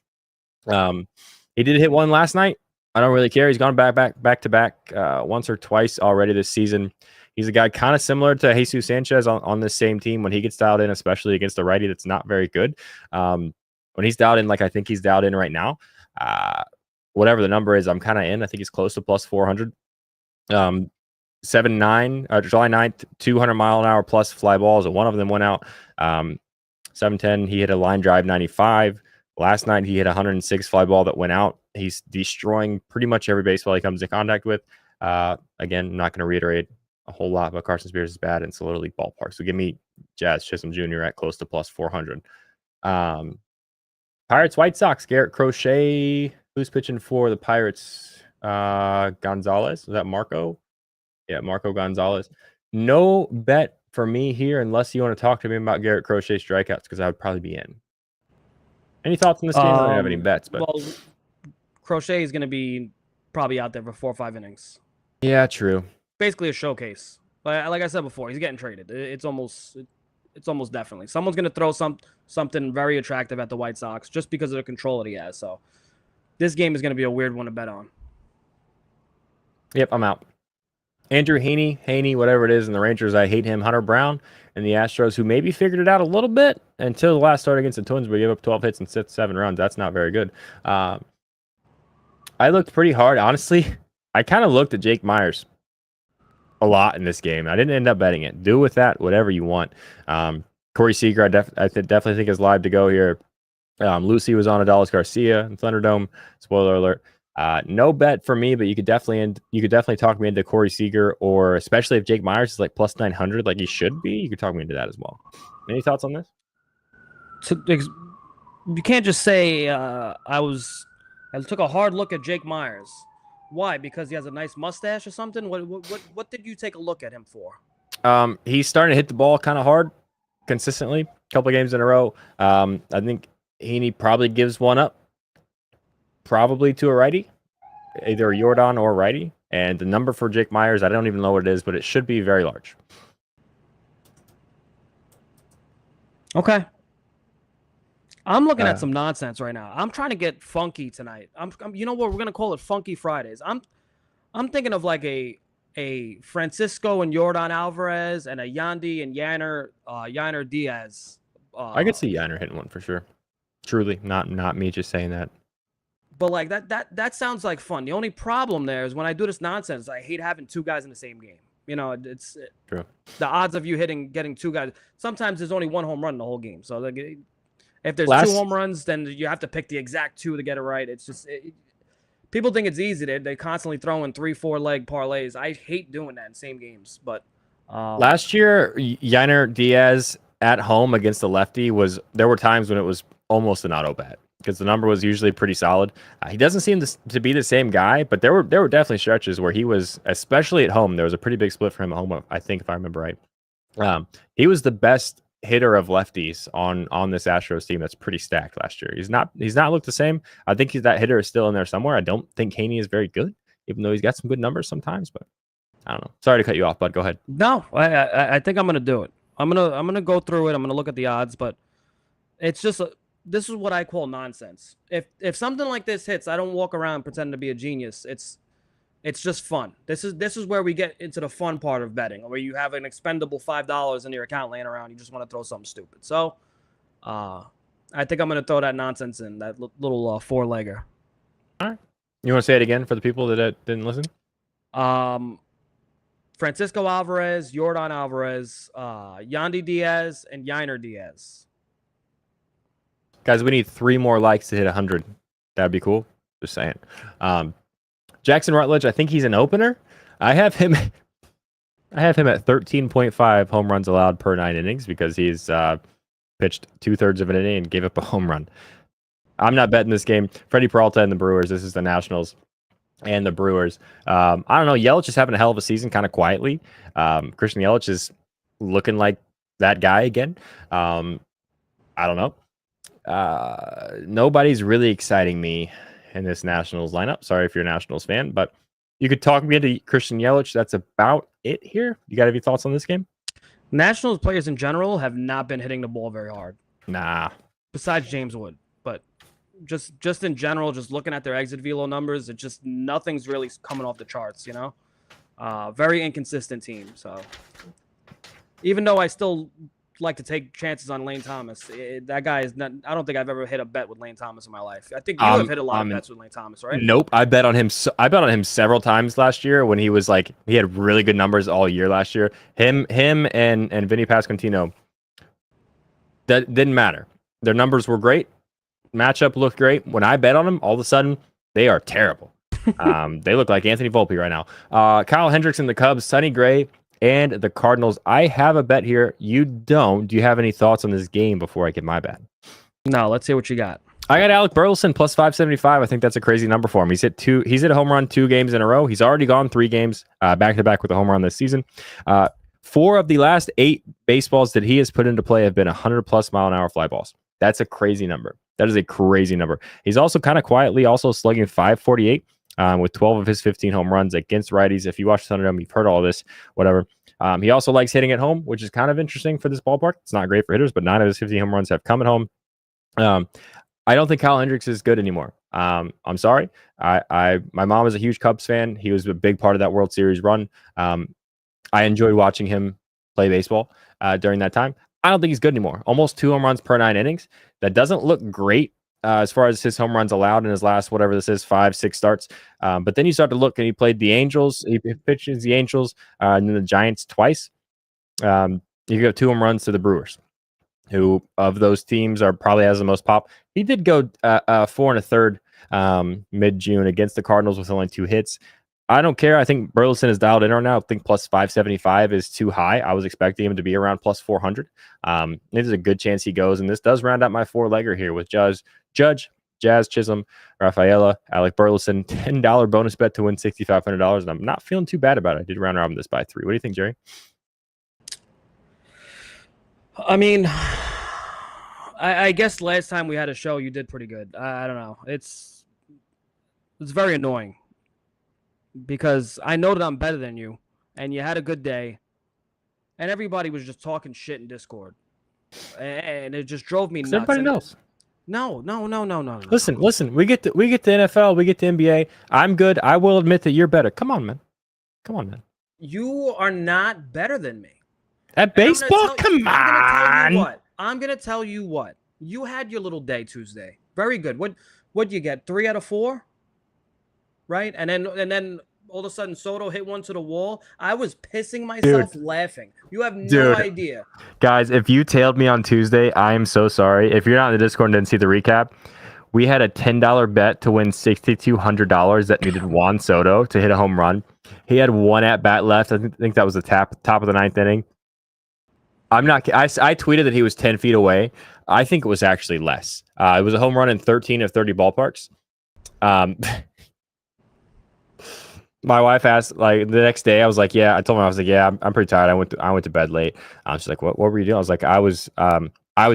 He did hit one last night. I don't really care. He's gone back to back once or twice already this season. He's a guy kind of similar to Jesus Sanchez on this same team when he gets dialed in, especially against a righty that's not very good. When he's dialed in, like I think he's dialed in right now, whatever the number is, I'm kind of in. I think he's close to plus 400. 7-9, July 9th, 200-mile-an-hour plus fly balls, and one of them went out. 7-10, he hit a line drive 95. Last night, he hit 106 fly ball that went out. He's destroying pretty much every baseball he comes in contact with. Again, I'm not going to reiterate a whole lot, but Carson Spears is bad, and it's a Little League ballpark. So give me Jazz Chisholm Jr. at close to plus 400. Pirates, White Sox, Garrett Crochet. Who's pitching for the Pirates? Gonzalez. Is that Marco? Yeah, Marco Gonzalez. No bet for me here unless you want to talk to me about Garrett Crochet strikeouts, because I would probably be in. Any thoughts on this game? I don't have any bets, but well, Crochet is going to be probably out there for 4 or 5 innings. Yeah, true. Basically a showcase. But like I said before, he's getting traded. It's almost definitely someone's going to throw something very attractive at the White Sox just because of the control that he has. So this game is going to be a weird one to bet on. Yep, I'm out. Andrew Haney, whatever it is, and the Rangers, I hate him. Hunter Brown and the Astros, who maybe figured it out a little bit until the last start against the Twins, where he gave up 12 hits and 7 runs. That's not very good. I looked pretty hard. Honestly, I kind of looked at Jake Myers a lot in this game. I didn't end up betting it. Do with that whatever you want. Corey Seager, I definitely think is live to go here. Lucy was on Adolis Garcia in Thunderdome. Spoiler alert. No bet for me, but you could definitely talk me into Corey Seager, or especially if Jake Myers is like plus 900, like he should be, you could talk me into that as well. Any thoughts on this? You can't just say I took a hard look at Jake Myers. Why? Because he has a nice mustache or something? What did you take a look at him for? He's starting to hit the ball kind of hard consistently, a couple of games in a row. I think Heaney probably gives one up. Probably to a righty, either a Jordan or a righty. And the number for Jake Myers, I don't even know what it is, but it should be very large. Okay. I'm looking at some nonsense right now. I'm trying to get funky tonight. You know what? We're gonna call it Funky Fridays. I'm thinking of like a Francisco and Jordan Alvarez and a Yandy and Yanner Diaz. I could see Yanner hitting one for sure. Truly, not me just saying that. But like that sounds like fun. The only problem there is when I do this nonsense, I hate having two guys in the same game. You know, it's True. The odds of you getting two guys. Sometimes there's only one home run in the whole game. So like, if there's two home runs, then you have to pick the exact two to get it right. It's just people think it's easy. They constantly throw in 3-4 leg parlays. I hate doing that in same games. But last year, Yainer Diaz at home against the lefty there were times when it was almost an auto bet because the number was usually pretty solid. He doesn't seem to be the same guy, but there were definitely stretches where he was, especially at home, there was a pretty big split for him at home, I think, if I remember right. He was the best hitter of lefties on this Astros team that's pretty stacked last year. He's not looked the same. I think that hitter is still in there somewhere. I don't think Haney is very good, even though he's got some good numbers sometimes, but I don't know. Sorry to cut you off, bud. Go ahead. No, I think I'm gonna do it. I'm gonna go through it. I'm gonna look at the odds, but it's just this is what I call nonsense. If something like this hits, I don't walk around pretending to be a genius. It's just fun. This is where we get into the fun part of betting, where you have an expendable $5 in your account laying around. You just want to throw something stupid. So, I think I'm gonna throw that nonsense in that little four-legger. All right. You want to say it again for the people that didn't listen? Francisco Alvarez, Yordan Alvarez, Yandy Diaz, and Yainer Diaz. Guys, we need 3 more likes to hit 100. That'd be cool. Just saying. Jackson Rutledge, I think he's an opener. I have him at 13.5 home runs allowed per 9 innings because he's pitched 2/3 of an inning and gave up a home run. I'm not betting this game. Freddie Peralta and the Brewers. This is the Nationals and the Brewers. I don't know. Yelich is having a hell of a season kind of quietly. Christian Yelich is looking like that guy again. I don't know. Nobody's really exciting me in this Nationals lineup. Sorry if you're a Nationals fan, but you could talk me into Christian Yelich. That's about it here. You got any thoughts on this game? Nationals players in general have not been hitting the ball very hard. Nah. Besides James Wood, but just in general, just looking at their exit velo numbers, it's just nothing's really coming off the charts, you know? Very inconsistent team. So even though I still like to take chances on Lane Thomas, that guy is not. I don't think I've ever hit a bet with Lane Thomas in my life. I think you have hit a lot of bets with Lane Thomas, right? Nope. I bet on him. I bet on him several times last year when he was like, he had really good numbers all year last year. Him and Vinny Pasquantino. That didn't matter. Their numbers were great. Matchup looked great. When I bet on them, all of a sudden they are terrible. They look like Anthony Volpe right now. Kyle Hendricks and the Cubs, Sonny Gray and the Cardinals. I have a bet here. You don't. Do you have any thoughts on this game before I get my bet? No, let's see what you got. I got Alec Burleson plus 575. I think that's a crazy number for him. He's hit a home run 2 games in a row. He's already gone 3 games back to back with a home run this season. 4 of the last 8 baseballs that he has put into play have been 100+ mile an hour fly balls. That's a crazy number. That is a crazy number. He's also kind of quietly also slugging 548 with 12 of his 15 home runs against righties. If you watch Thunderdome, you've heard all this, whatever. He also likes hitting at home, which is kind of interesting for this ballpark. It's not great for hitters, but 9 of his 15 home runs have come at home. I don't think Kyle Hendricks is good anymore. I'm sorry. My mom is a huge Cubs fan. He was a big part of that World Series run. I enjoyed watching him play baseball during that time. I don't think he's good anymore. Almost 2 home runs per 9 innings. That doesn't look great as far as his home runs allowed in his last, whatever this is, 5-6 starts. But then you start to look, and he played the Angels. He pitches the Angels and then the Giants twice. You got 2 home runs to the Brewers, who of those teams probably has the most pop. He did go 4 1/3 mid-June against the Cardinals with only 2 hits. I don't care. I think Burleson is dialed in right now. I think plus 575 is too high. I was expecting him to be around plus 400. There's a good chance he goes, and this does round out my 4-legger here with Judge, Jazz Chisholm, Rafaela, Alec Burleson, $10 bonus bet to win $6,500, and I'm not feeling too bad about it. I did round robin this by 3. What do you think, Jerry? I mean, I guess last time we had a show, you did pretty good. I don't know. It's very annoying because I know that I'm better than you, and you had a good day, and everybody was just talking shit in Discord, and it just drove me nuts. Everybody knows. No. Listen. We get the NFL. We get the NBA. I'm good. I will admit that you're better. Come on, man. You are not better than me. At baseball? Come on. I'm gonna tell you what. You had your little day Tuesday. Very good. What'd you get? 3 out of 4? Right? And then all of a sudden Soto hit one to the wall. I was pissing myself laughing. You have no idea. Guys, if you tailed me on Tuesday, I am so sorry. If you're not in the Discord and didn't see the recap, we had a $10 bet to win $6,200 that needed Juan Soto to hit a home run. He had one at bat left. I think that was the top of the 9th inning. I'm not. I tweeted that he was 10 feet away. I think it was actually less. It was a home run in 13 of 30 ballparks. My wife asked, like, the next day, I was like, yeah. I told her, I was like, yeah, I'm pretty tired. I went to bed late. She's like, what were you doing? I was like, I was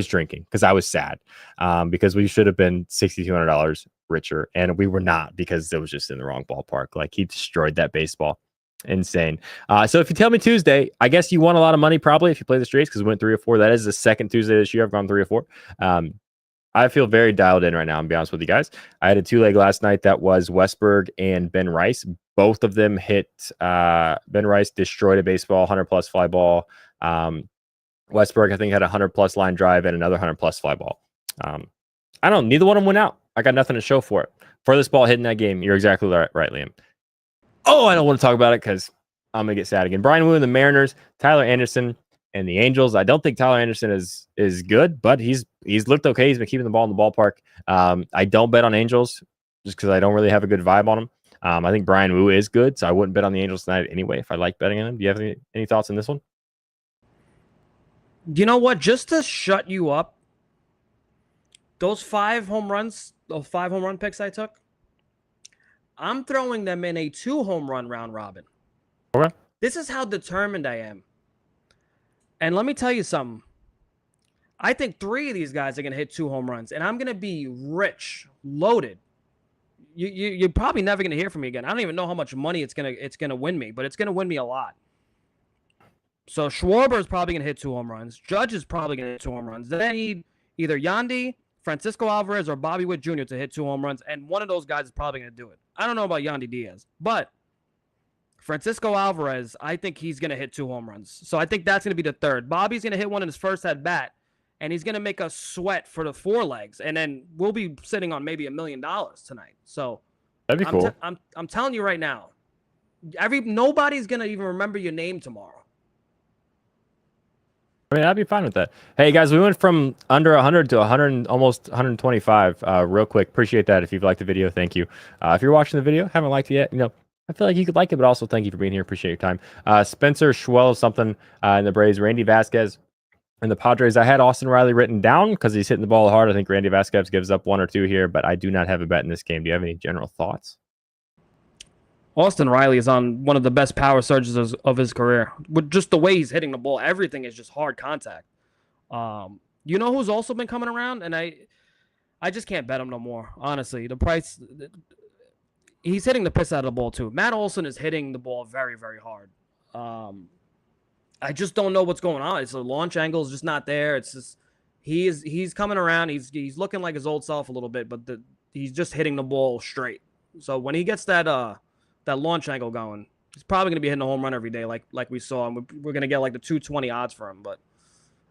drinking because I was sad, because we should have been $6,200 richer, and we were not because it was just in the wrong ballpark. Like, he destroyed that baseball. Insane. So if you tell me Tuesday, I guess you won a lot of money probably if you play the straights, because we went 3 or 4. That is the second Tuesday this year I've gone 3 or 4. I feel very dialed in right now, I'm be honest with you guys. I had a 2-leg last night that was Westberg and Ben Rice. Both of them hit. Ben Rice destroyed a baseball, 100 plus fly ball. Westberg, I think, had a 100 plus line drive and another 100 plus fly ball. I don't know. Neither one of them went out. I got nothing to show for it. Furthest ball hit in that game. You're exactly right, Liam. Oh, I don't want to talk about it because I'm going to get sad again. Brian Wu and the Mariners, Tyler Anderson and the Angels. I don't think Tyler Anderson is good, but he's looked okay. He's been keeping the ball in the ballpark. I don't bet on Angels just because I don't really have a good vibe on him. I think Brian Wu is good, so I wouldn't bet on the Angels tonight anyway if I like betting on him. Do you have any thoughts on this one? You know what? Just to shut you up, those 5 home runs, those 5 home run picks I took, I'm throwing them in a 2 home run round robin. Okay. This is how determined I am. And let me tell you something. I think 3 of these guys are going to hit 2 home runs, and I'm going to be rich, loaded. You're probably never going to hear from me again. I don't even know how much money it's gonna win me, but it's going to win me a lot. So Schwarber is probably going to hit 2 home runs. Judge is probably going to hit 2 home runs. Then I need either Yandy, Francisco Alvarez, or Bobby Witt Jr. to hit 2 home runs, and one of those guys is probably going to do it. I don't know about Yandy Diaz, but Francisco Alvarez, I think he's going to hit 2 home runs. So I think that's going to be the third. Bobby's going to hit one in his first at bat, and he's going to make us sweat for the 4 legs, and then we'll be sitting on maybe $1 million tonight. So that'd be cool. I'm telling you right now, nobody's going to even remember your name tomorrow. I mean, I'd be fine with that. Hey, guys, we went from under 100 to 100, almost 125 real quick. Appreciate that. If you've liked the video, thank you. If you're watching the video, haven't liked it yet, I feel like you could like it, but also thank you for being here. Appreciate your time. Spencer Schwell something in the Braves. Randy Vasquez and the Padres. I had Austin Riley written down because he's hitting the ball hard. I think Randy Vasquez gives up 1 or 2 here, but I do not have a bet in this game. Do you have any general thoughts? Austin Riley is on one of the best power surges of his career. With just the way he's hitting the ball, everything is just hard contact. You know who's also been coming around, and I just can't bet him no more. Honestly, the price, he's hitting the piss out of the ball too. Matt Olson is hitting the ball very, very hard. I just don't know what's going on. It's the launch angle is just not there. It's just he's coming around. He's looking like his old self a little bit, but he's just hitting the ball straight. So when he gets that launch angle going, he's probably going to be hitting a home run every day, like we saw. And we're going to get like the 220 odds for him, but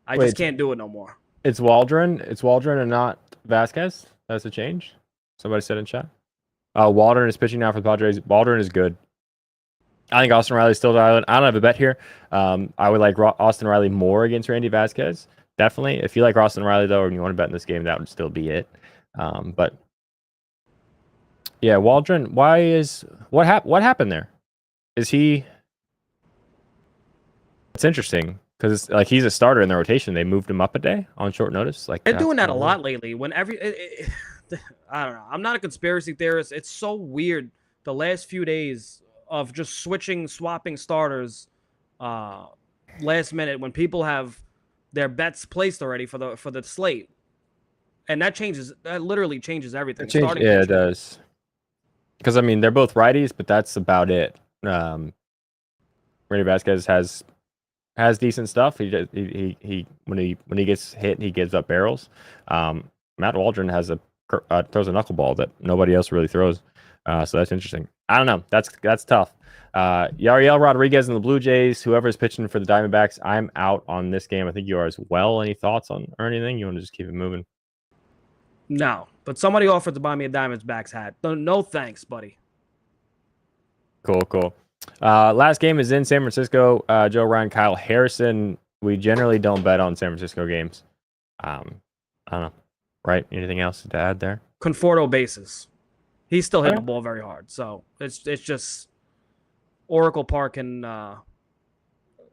I just can't do it no more. It's Waldron. It's Waldron and not Vasquez. That's a change. Somebody said in chat. Waldron is pitching now for the Padres. Waldron is good. I think Austin Riley's still dialed. I don't have a bet here. I would like Austin Riley more against Randy Vasquez. Definitely. If you like Austin Riley, though, and you want to bet in this game, that would still be it. But yeah, Waldron, what happened there? Is he? It's interesting because like he's a starter in the rotation. They moved him up a day on short notice. Like they're doing that a lot lately. I don't know. I'm not a conspiracy theorist. It's so weird the last few days of just swapping starters last minute when people have their bets placed already for the slate, and that literally changes everything. It does. Because I mean they're both righties, but that's about it. Randy Vasquez has decent stuff. He when he gets hit, he gives up barrels. Matt Waldron throws a knuckleball that nobody else really throws. So that's interesting. I don't know. That's tough. Yariel Rodriguez and the Blue Jays, whoever's pitching for the Diamondbacks, I'm out on this game. I think you are as well. Any thoughts on or anything? You want to just keep it moving? No, but somebody offered to buy me a Diamondbacks hat. No thanks, buddy. Cool. Last game is in San Francisco. Joe Ryan, Kyle Harrison. We generally don't bet on San Francisco games. I don't know. Right? Anything else to add there? Conforto bases. He's still hitting the ball very hard. So it's just Oracle Park and I'm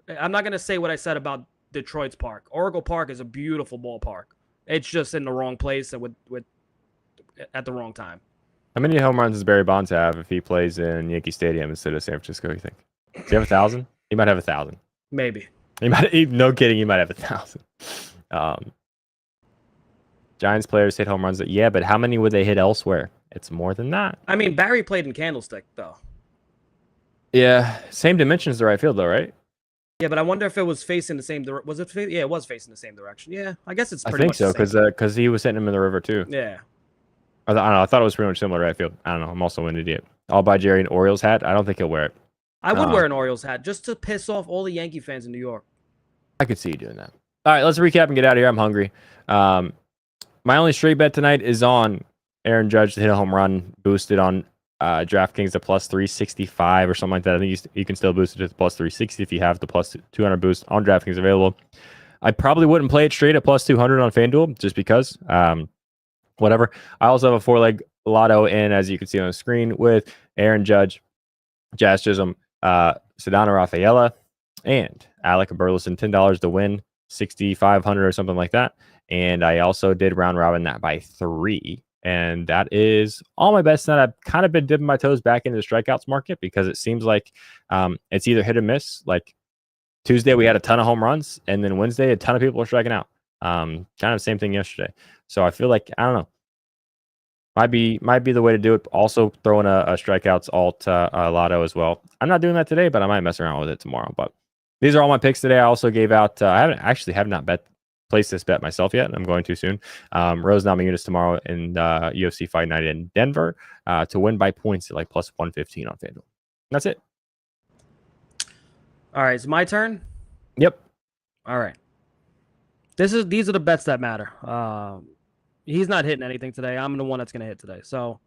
not gonna say what I said about Detroit's park. Oracle Park is a beautiful ballpark. It's just in the wrong place and with at the wrong time. How many home runs does Barry Bonds have if he plays in Yankee Stadium instead of San Francisco, you think? Does he have 1,000? He might have 1,000. Maybe. No kidding, he might have 1,000. Giants players hit home runs. Yeah, but how many would they hit elsewhere? It's more than that. I mean, Barry played in Candlestick, though. Yeah, same dimensions to right field, though, right? Yeah, but I wonder if it was facing the same direction. Was it? Yeah, it was facing the same direction. Yeah, I guess it's I pretty think so, because he was hitting him in the river, too. Yeah. I don't know. I thought it was pretty much similar to right field. I don't know. I'm also an idiot. I'll buy Jerry an Orioles hat. I don't think he'll wear it. I would wear an Orioles hat just to piss off all the Yankee fans in New York. I could see you doing that. All right, let's recap and get out of here. I'm hungry. My only straight bet tonight is on Aaron Judge to hit a home run, boosted on DraftKings to plus 365 or something like that. I think you can still boost it to plus 360 if you have the plus 200 boost on DraftKings available. I probably wouldn't play it straight at plus 200 on FanDuel just because. Whatever. I also have a 4-leg lotto in, as you can see on the screen, with Aaron Judge, Jazz Chisholm, Sedano Rafaela, and Alec Burleson. $10 to win, 6,500 or something like that. And I also did round robin that by 3. And that is all my bets. That I've kind of been dipping my toes back into the strikeouts market because it seems like it's either hit or miss. Like Tuesday, we had a ton of home runs, and then Wednesday, a ton of people were striking out. Kind of the same thing yesterday. So I feel like, I don't know, might be the way to do it. Also throwing a strikeouts alt lotto as well. I'm not doing that today, but I might mess around with it tomorrow. But these are all my picks today. I also gave out, I have not placed this bet myself yet. I'm going to soon. Rose Namajunas tomorrow in UFC Fight Night in Denver to win by points at like plus 115 on FanDuel. That's it. All right, it's my turn. Yep. All right. These are the bets that matter. He's not hitting anything today. I'm the one that's going to hit today. So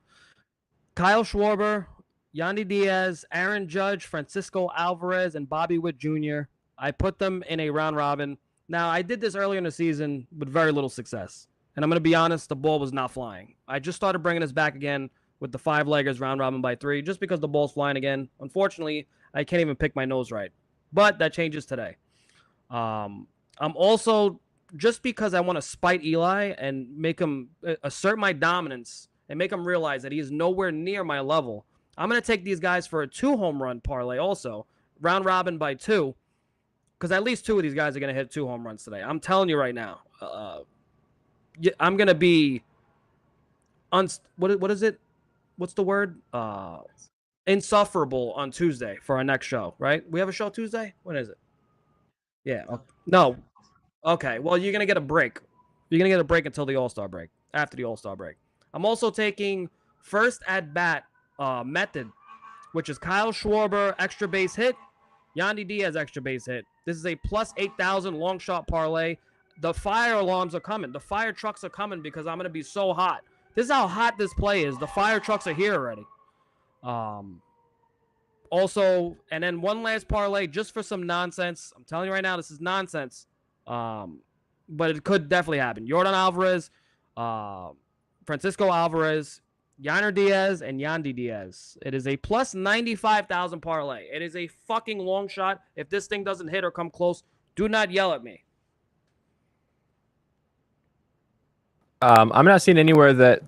Kyle Schwarber, Yandy Diaz, Aaron Judge, Francisco Alvarez, and Bobby Witt Jr. I put them in a round robin. Now, I did this earlier in the season with very little success. And I'm going to be honest, the ball was not flying. I just started bringing this back again with the 5-leggers round robin by 3 just because the ball's flying again. Unfortunately, I can't even pick my nose right. But that changes today. I'm also, just because I want to spite Eli and make him assert my dominance and make him realize that he is nowhere near my level, I'm going to take these guys for a 2-home run parlay also, round robin by 2, because at least 2 of these guys are going to hit 2 home runs today. I'm telling you right now. I'm going to be, what is it? What's the word? Insufferable on Tuesday for our next show, right? We have a show Tuesday? When is it? Yeah. No. Okay. Well, you're going to get a break. You're going to get a break until the All-Star break, after the All-Star break. I'm also taking first at-bat method, which is Kyle Schwarber, extra base hit, Yandy Diaz, extra base hit. This is a plus 8,000 long shot parlay. The fire alarms are coming. The fire trucks are coming because I'm going to be so hot. This is how hot this play is. The fire trucks are here already. Also, and then one last parlay just for some nonsense. I'm telling you right now, this is nonsense. But it could definitely happen. Yordan Alvarez, Francisco Alvarez, Yainer Diaz, and Yandy Diaz. It is a plus 95,000 parlay. It is a fucking long shot. If this thing doesn't hit or come close, do not yell at me. I'm not seeing anywhere that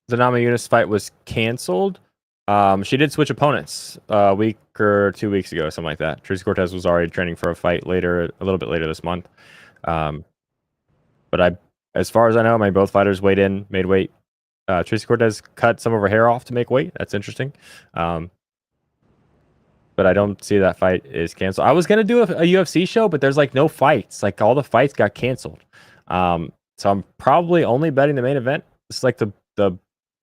the Namajunas fight was canceled. She did switch opponents a week or 2 weeks ago, something like that. Tracy Cortez was already training for a fight a little bit later this month. But as far as I know, both fighters made weight. Tracy Cortez cut some of her hair off to make weight. That's interesting. But I don't see that fight is canceled. I was going to do a UFC show, but there's like no fights. Like all the fights got canceled. So I'm probably only betting the main event. It's like the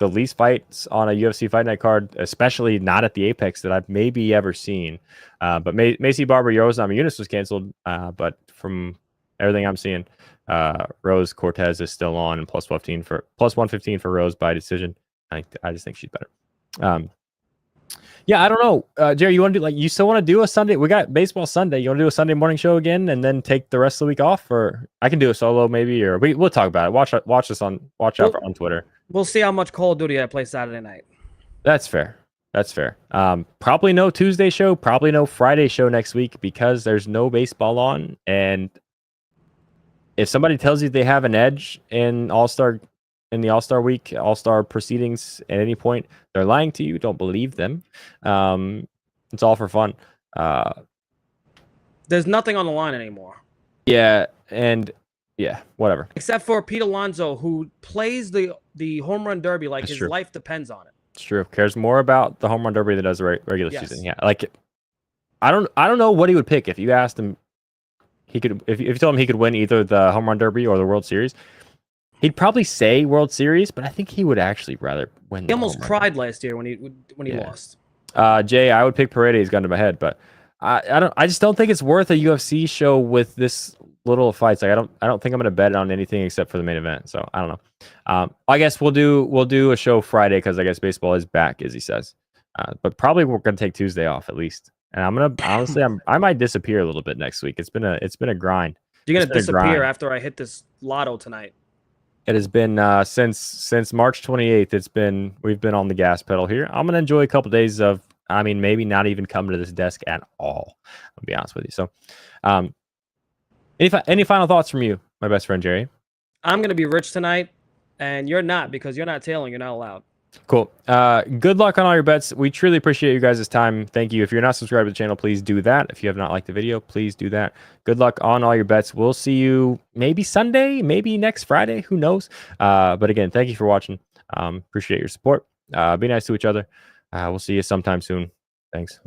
least fights on a UFC Fight Night card, especially not at the Apex, that I've maybe ever seen. But Macy Barber Rose Namajunas was canceled. But from everything I'm seeing, Rose Cortez is still on, and plus 115 for Rose by decision. I just think she's better. Yeah, I don't know. Jerry, you want to do you still want to do a Sunday? We got baseball Sunday. You want to do a Sunday morning show again and then take the rest of the week off? Or I can do a solo maybe, or we'll talk about it. Watch us on Twitter. We'll see how much Call of Duty I play Saturday night. That's fair. Probably no Tuesday show, probably no Friday show next week because there's no baseball on. And if somebody tells you they have an edge in the All-Star week, All-Star proceedings at any point, they're lying to you. Don't believe them. It's all for fun. There's nothing on the line anymore. Yeah, and whatever. Except for Pete Alonso, who plays the home run derby like his true. life depends on it. It's true. Cares more about the home run derby than does the regular season. Yeah, I don't know what he would pick if you asked him. He could if you told him he could win either the home run derby or the World Series. He'd probably say World Series, but I think he would actually rather win. He almost cried last year when he lost. Jay, I would pick Paredes, gun to my head, but I just don't think it's worth a UFC show with this little fights. I don't think I'm gonna bet on anything except for the main event. So I don't know. I guess we'll do a show Friday because I guess baseball is back, as he says. But probably we're gonna take Tuesday off at least. And I'm gonna honestly, I might disappear a little bit next week. It's been a grind. You're gonna disappear after I hit this lotto tonight. It has been since March 28th. We've been on the gas pedal here. I'm gonna enjoy a couple days of, maybe not even coming to this desk at all. I'll be honest with you. So, any final thoughts from you, my best friend Jerry? I'm gonna be rich tonight, and you're not because you're not tailing. You're not allowed. Cool. Good luck on all your bets. We truly appreciate you guys' time. Thank you. If you're not subscribed to the channel, please do that. If you have not liked the video, please do that. Good luck on all your bets. We'll see you maybe Sunday, maybe next Friday. Who knows? But again, thank you for watching. Appreciate your support. Be nice to each other. We'll see you sometime soon. Thanks.